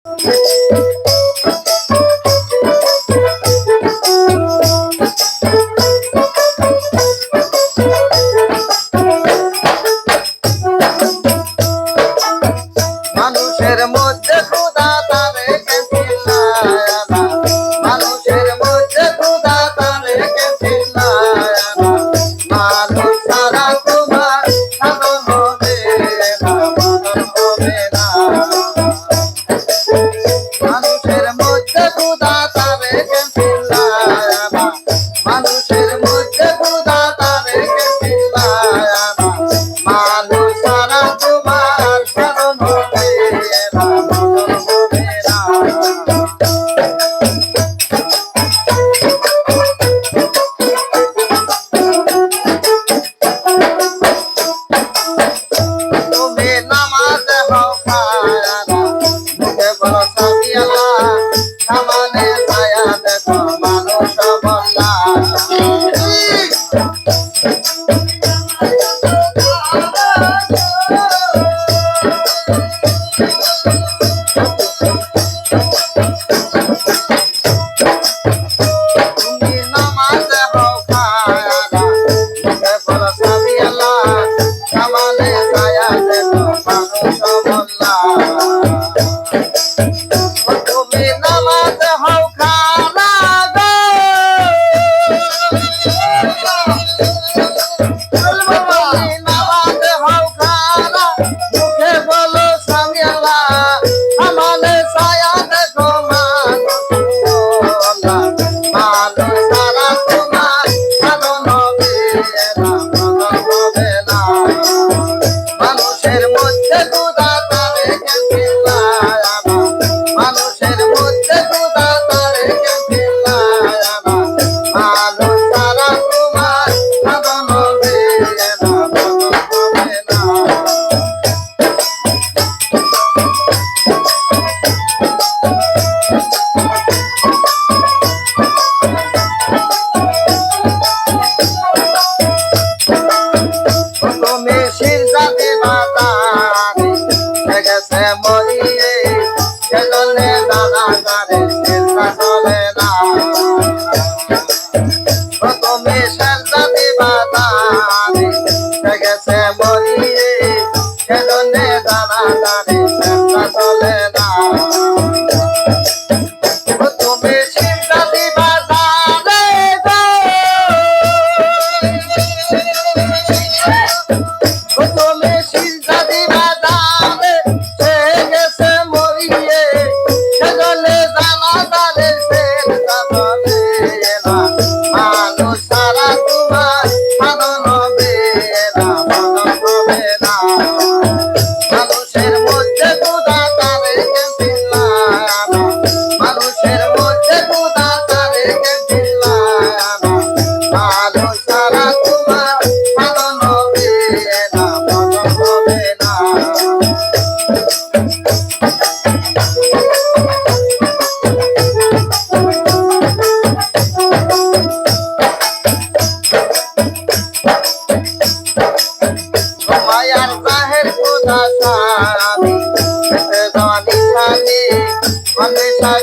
মানুষের মধ্যে খোদা তারে কেছিলায়ানা, মানুষের মধ্যে খোদা তারে কেছিলায়ানা, মানুষ ছাড়া তোমার সাধন হবে না, মদন হবে না। মানুষের মধ্যে খোদা তারে কেছিলায়ানা, মানুষের মধ্যে খোদা তারে কেছিলায়ানা, মানুষ ছাড়া তোমার সাধন হবে না, মদন হবে না। তুমি নামাজ হও খায়ানা, মুখে বলো সাবিয়ালা, সামনে ছায়া দেখো মানুষ বল্লা। তুমি নামাজ হও খায়ানা, মুখে বলো সাবিয়ালা, সামনে ছায়া দেখো মানুষ বল্লা। তুমি নামাজ হও খানা গো, তুমি নামাজ হও খানা, মুখে বলো সামিয়ালা, সামনে ছায়া দেখো মানুষ বল্লা। মানুষ ছাড়া তোমার সাধন হবে না, মদন হবে না। মানুষের মধ্যে খোদা তারে কেছিলায়ানা, মানুষের মধ্যে খোদা তারে কেছিলায়ানা, মানুষ ছাড়া তোমার সাধন হবে না, মদন হবে না। তুমি শিরজাতে বাতারে গেছে মরিয়ে, সেজন্যে দাদা তারে চিন্তা চলে না। তুমি শিরজাতে বাতারে গেছে মরিয়ে, সেজন্যে দাদা তারে চিন্তা চলে না। তুমি শিরজাতে বাতারে তুমি শিরজাতি বাদামে সে গেছে মরিয়ে, সেজলে জানা তারে ফের যাবে না। মানুষ ছাড়া তোমার সাধন হবে না, মদন হবে না। মানুষের মধ্যে খোদা তারে কেছিলায়ানা, মানুষের মধ্যে খোদা তারে কেছিলায়ানা, মানুষ ছাড়া তোমার সাধন হবে না, মদন হবে না। মায়ার জাহের খোদা স্বামী, জানি স্বামী, অন্বেষা